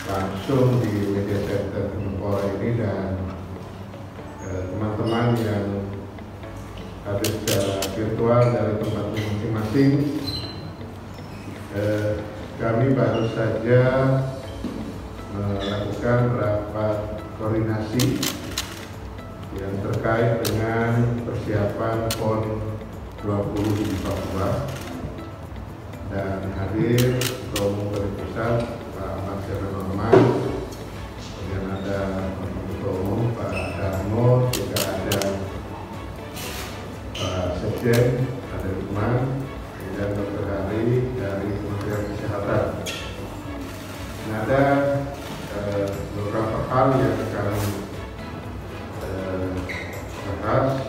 langsung di media center Kemenpora ini dan teman-teman yang hadir secara virtual dari tempat masing-masing. Kami baru saja melakukan rapat koordinasi yang terkait dengan persiapan PON 20 di Papua, dan hadir Ketua Umum Pusat Pak Marsiano Norman, kemudian ada Ketua Umum Pak Darmo, juga ada Pak Sekjen, ada Lukman, dan Dr. Hari dari Kementerian Kesehatan. Ada beberapa hal yang kami bahas.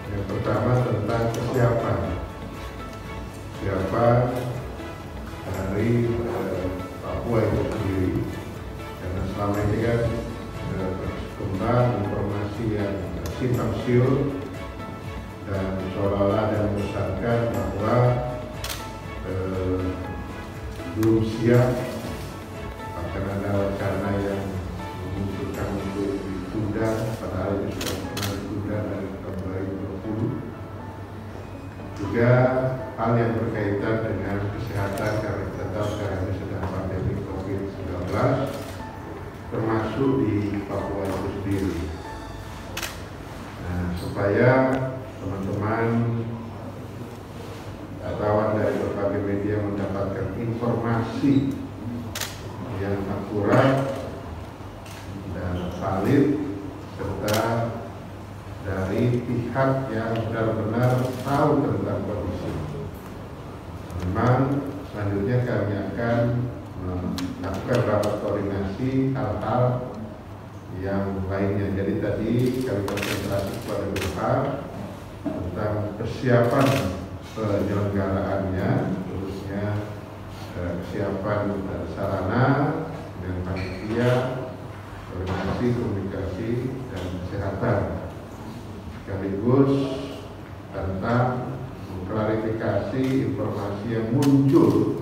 Yang pertama tentang kesiapan dari Papua itu sendiri, karena selama ini kan berkembang informasi yang simpang siur dan seolah-olah ada mengesankan bahwa belum siap, akan ada wacana yang memunculkan untuk ditunda, padahal itu sudah pernah ditunda dari tahun 2020. Juga hal yang berkaitan dengan kesehatan, karena kita tahu sekarang ini sedang pandemi COVID-19, termasuk di Papua itu sendiri. Nah, supaya teman-teman wartawan dari berbagai media mendapatkan informasi yang akurat dan valid, serta dari pihak yang benar-benar tahu tentang kondisi. Memang selanjutnya kami akan melakukan rapat koordinasi hal-hal yang lainnya. Jadi tadi kami konsentrasi pada dua tentang persiapan penyelenggaraannya, khususnya kesiapan sarana dan panitia, koordinasi, komunikasi, dan kesehatan, sekaligus tentang mengklarifikasi informasi yang muncul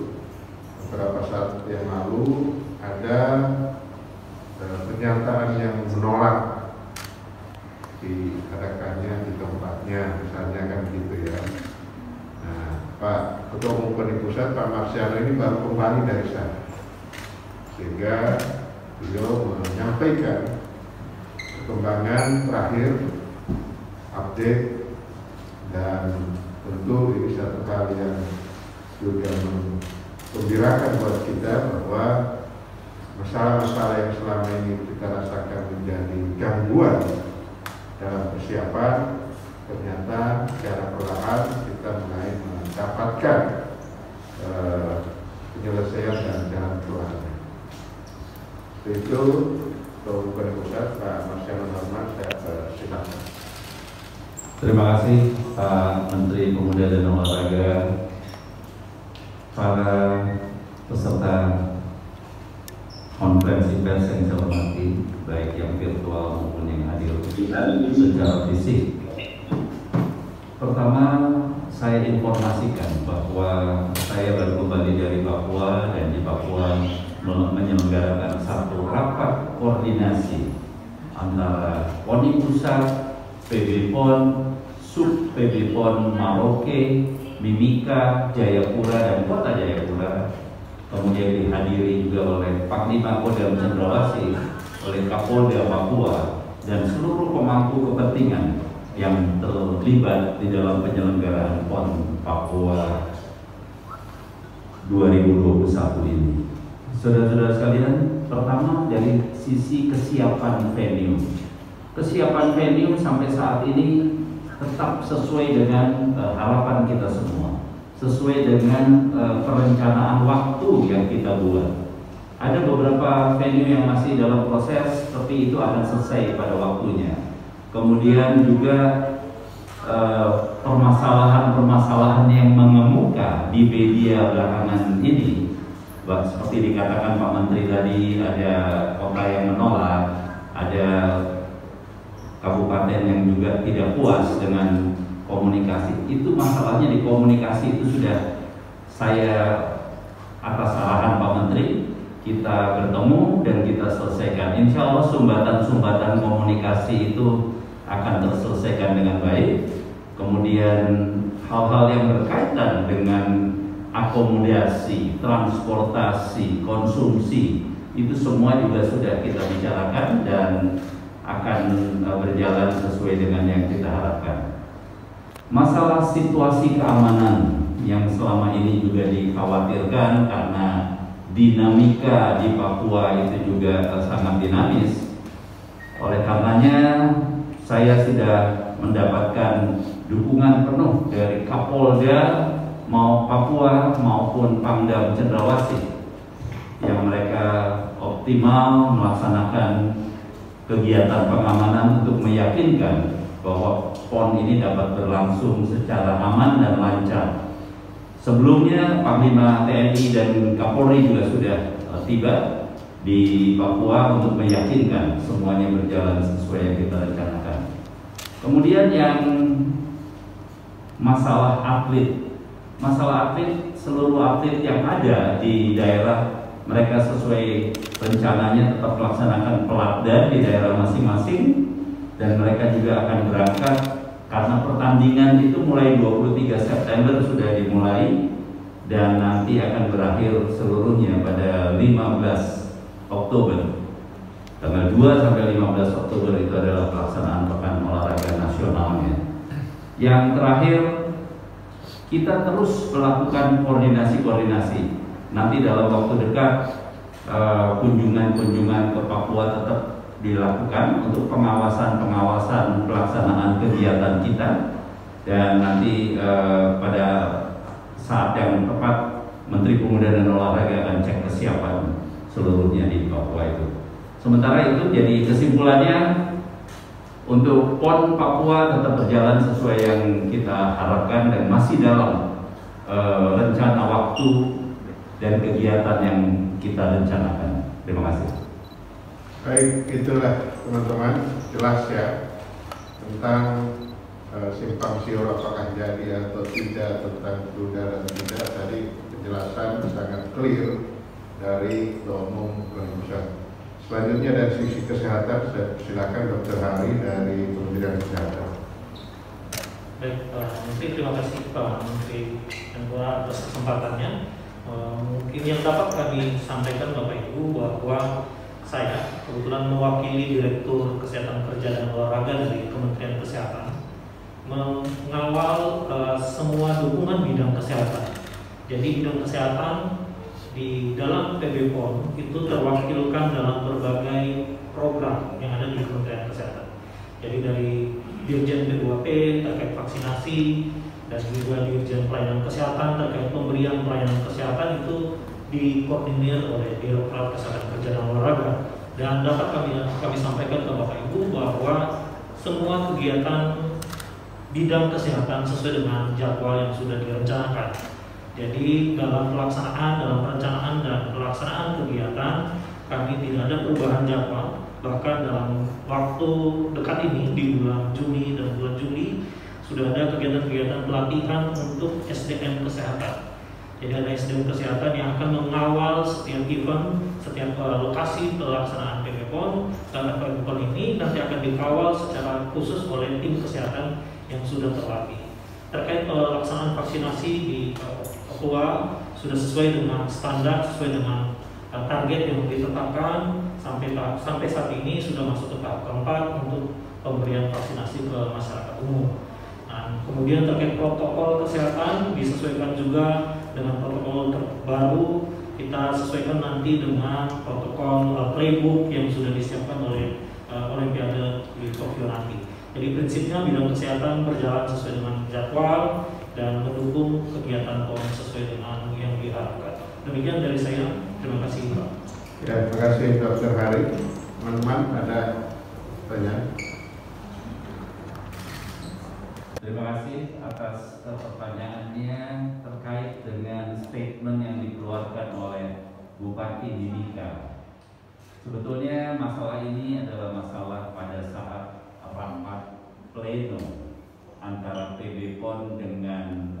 beberapa saat yang lalu. Ada pernyataan yang menolak diadakannya di tempatnya, misalnya kan gitu ya. Nah, Pak Ketua Umum PON Pusat Pak Marsiano ini baru kembali dari sana, sehingga beliau menyampaikan perkembangan terakhir, update, dan tentu ini satu hal yang juga menggembirakan buat kita bahwa masalah-masalah yang selama ini kita rasakan menjadi gangguan dalam persiapan, ternyata secara perlahan kita mulai mendapatkan penyelesaian dan jalan keluarnya. Itu Ketua Pusat Pak Marsiano Norman, saya silakan. Terima kasih Pak Menteri Pemuda dan Olahraga, para peserta konferensi pers yang saya hormati, baik yang virtual maupun yang hadir secara fisik. Pertama, saya informasikan bahwa saya baru kembali dari Papua, dan di Papua menyelenggarakan satu rapat koordinasi antara PONI Pusat, PB PON, Sub PB PON Maroke, Mimika, Jayapura, dan Kota Jayapura. Kemudian dihadiri juga oleh Panglima Kodam Cendrawasih, oleh Kapolda Papua, dan seluruh pemangku kepentingan yang terlibat di dalam penyelenggaraan PON Papua 2021 ini. Saudara-saudara sekalian, pertama dari sisi kesiapan venue. Kesiapan venue sampai saat ini tetap sesuai dengan harapan kita semua, sesuai dengan perencanaan waktu yang kita buat. Ada beberapa venue yang masih dalam proses, tapi itu akan selesai pada waktunya. Kemudian juga permasalahan-permasalahan yang mengemuka di media belakangan ini, seperti dikatakan Pak Menteri tadi, ada kota yang menolak, ada kabupaten yang juga tidak puas dengan komunikasi. Itu masalahnya di komunikasi itu sudah saya, atas arahan Pak Menteri, kita bertemu dan kita selesaikan. Insya Allah sumbatan-sumbatan komunikasi itu akan terselesaikan dengan baik. Kemudian hal-hal yang berkaitan dengan akomodasi, transportasi, konsumsi, itu semua juga sudah kita bicarakan dan akan berjalan sesuai dengan yang kita harapkan. Masalah situasi keamanan yang selama ini juga dikhawatirkan karena dinamika di Papua itu juga sangat dinamis. Oleh karenanya saya sudah mendapatkan dukungan penuh dari Kapolda mau Papua maupun Pangdam Cendrawasih yang mereka optimal melaksanakan kegiatan pengamanan untuk meyakinkan bahwa PON ini dapat berlangsung secara aman dan lancar. Sebelumnya Panglima TNI dan Kapolri juga sudah tiba di Papua untuk meyakinkan semuanya berjalan sesuai yang kita rencanakan. Kemudian yang masalah atlet, seluruh atlet yang ada di daerah mereka sesuai rencananya tetap melaksanakan pelatda di daerah masing-masing dan mereka juga akan berangkat karena pertandingan itu mulai 23 September sudah dimulai dan nanti akan berakhir seluruhnya pada 15 Oktober. Tanggal 2 sampai 15 Oktober itu adalah pelaksanaan Pekan Olahraga Nasionalnya. Yang terakhir, kita terus melakukan koordinasi. Nanti dalam waktu dekat kunjungan-kunjungan ke Papua tetap dilakukan untuk pengawasan pelaksanaan kegiatan kita dan nanti pada saat yang tepat Menteri Pemuda dan Olahraga akan cek kesiapan seluruhnya di Papua itu. Sementara itu jadi kesimpulannya untuk PON Papua tetap berjalan sesuai yang kita harapkan dan masih dalam rencana waktu dan kegiatan yang kita rencanakan. Terima kasih. Baik, itulah teman-teman jelas ya tentang simpang siur apakah jadi atau tidak, tentang tunda dan tidak. Tadi penjelasan sangat clear dari Ketua Umum Pusat. Selanjutnya dari sisi kesehatan, saya silakan Dr. Hari dari Kementerian Kesehatan. Baik, Menteri, terima kasih Pak Menteri Menpora atas kesempatannya. Mungkin yang dapat kami sampaikan Bapak Ibu bahwa saya kebetulan mewakili Direktur Kesehatan Kerja dan Olahraga dari Kementerian Kesehatan mengawal semua dukungan bidang kesehatan. Jadi bidang kesehatan di dalam PB PON itu terwakilkan dalam berbagai program yang ada di Kementerian Kesehatan. Jadi dari Dirjen P2P terkait vaksinasi dan juga Dirjen Pelayanan Kesehatan terkait pemberian pelayanan kesehatan itu dikoordinir oleh Direktorat Kesehatan Kerja dan Olahraga. Dan dapat kami sampaikan ke Bapak Ibu bahwa semua kegiatan bidang kesehatan sesuai dengan jadwal yang sudah direncanakan. Jadi dalam perencanaan dan pelaksanaan kegiatan kami tidak ada perubahan jadwal. Bahkan dalam waktu dekat ini di bulan Juni dan bulan Juli sudah ada kegiatan-kegiatan pelatihan untuk SDM kesehatan. Jadi ada SDM kesehatan yang akan mengawal setiap event, setiap lokasi pelaksanaan PB PON. Dan PB PON ini nanti akan dikawal secara khusus oleh tim kesehatan yang sudah terlatih. Terkait pelaksanaan vaksinasi di Papua sudah sesuai dengan standar, sesuai dengan target yang ditetapkan. Sampai saat ini sudah masuk ke tahap keempat untuk pemberian vaksinasi ke masyarakat umum. Nah, kemudian terkait protokol kesehatan disesuaikan juga dengan protokol terbaru. Kita sesuaikan nanti dengan protokol playbook yang sudah disiapkan oleh Olimpiade di Tokyo nanti. Jadi prinsipnya bidang kesehatan berjalan sesuai dengan jadwal dan mendukung kegiatan PON sesuai dengan yang diharapkan. Demikian dari saya. Terima kasih Pak. Ya, terima kasih Dr. Hari. Teman-teman ada pertanyaan? Terima kasih atas pertanyaannya terkait dengan statement yang dikeluarkan oleh Bupati Mimika. Sebetulnya masalah ini adalah masalah pada saat rapat pleno antara PB PON dengan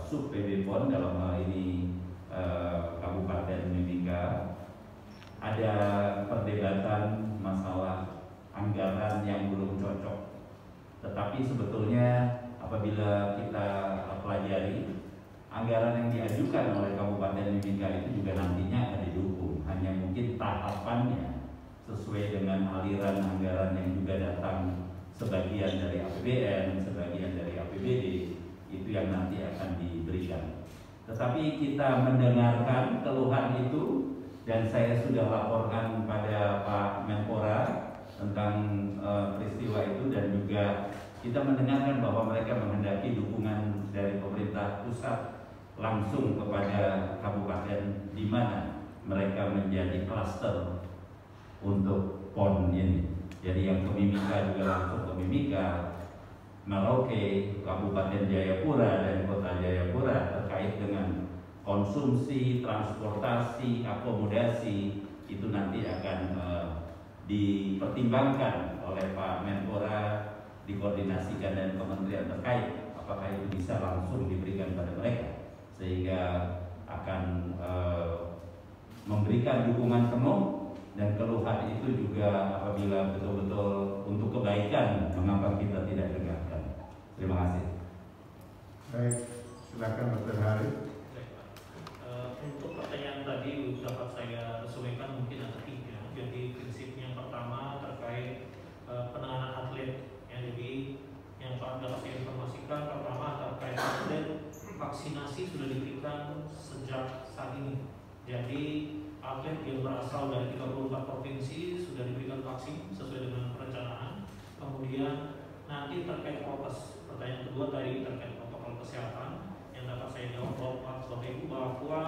sub PB PON dalam hal ini Kabupaten Mimika. Tetapi sebetulnya apabila kita pelajari, anggaran yang diajukan oleh Kabupaten Mimika itu juga nantinya akan didukung. Hanya mungkin tahapannya sesuai dengan aliran anggaran yang juga datang, sebagian dari APBN, sebagian dari APBD, itu yang nanti akan diberikan. Tetapi kita mendengarkan keluhan itu, dan saya sudah laporkan kepada Pak Menpora tentang peristiwa itu, dan juga kita mendengarkan bahwa mereka menghendaki dukungan dari pemerintah pusat langsung kepada kabupaten di mana mereka menjadi klaster untuk PON ini. Jadi yang ke Mimika juga langsung ke Mimika, Merauke, Kabupaten Jayapura dan Kota Jayapura terkait dengan konsumsi, transportasi, akomodasi, itu nanti akan dipertimbangkan oleh Pak Menpora, dikoordinasikan dengan kementerian terkait apakah itu bisa langsung diberikan pada mereka, sehingga akan memberikan dukungan penuh. Dan keluhan itu juga apabila betul-betul untuk kebaikan, mengapa kita tidak dengarkan. Terima kasih. Baik, silakan Dr. Hari. Untuk pertanyaan tadi dapat saya resumkan mungkin ada 3. Jadi prinsipnya yang pertama terkait penanganan atlet. Ya, jadi yang dapat saya informasikan pertama terkait atlet, vaksinasi sudah diberikan sejak saat ini. Jadi atlet yang berasal dari 34 provinsi sudah diberikan vaksin sesuai dengan perencanaan. Kemudian nanti terkait prokes, pertanyaan kedua tadi terkait protokol kesehatan yang dapat saya jawab Bapak Ibu bahwa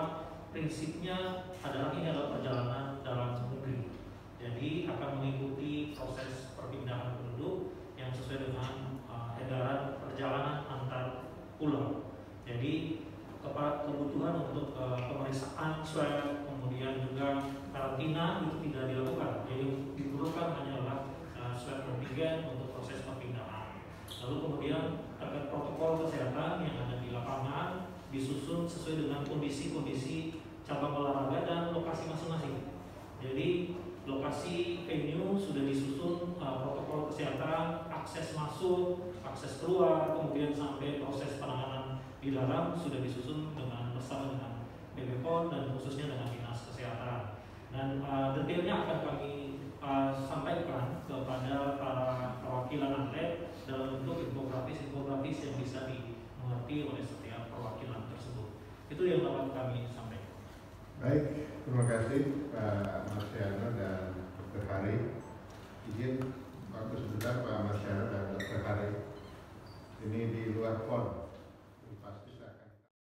prinsipnya adalah ini adalah perjalanan dalam negeri. Jadi akan mengikuti proses perpindahan penduduk yang sesuai dengan edaran perjalanan antar pulau. Jadi kebutuhan untuk pemeriksaan swab, kemudian juga karantina itu tidak dilakukan. Jadi diperlukan hanyalah swab antigen untuk proses perpindahan. Lalu kemudian terkait protokol kesehatan yang ada di lapangan disusun sesuai dengan kondisi-kondisi cabang olahraga dan lokasi masing-masing. Jadi lokasi venue sudah disusun protokol kesehatan, akses masuk, akses keluar, kemudian sampai proses penanganan di dalam sudah disusun bersama dengan BPON dan khususnya dengan Dinas Kesehatan. Dan detailnya akan kami sampaikan kepada para perwakilan atlet dalam bentuk infografis yang bisa dimengerti oleh setiap perwakilan tersebut. Itu yang dapat kami sampaikan. Baik, terima kasih Pak Marsiano dan Dr. Hari. Izin waktu sebentar Pak Marsiano dan Dr. Hari. Ini di luar PON.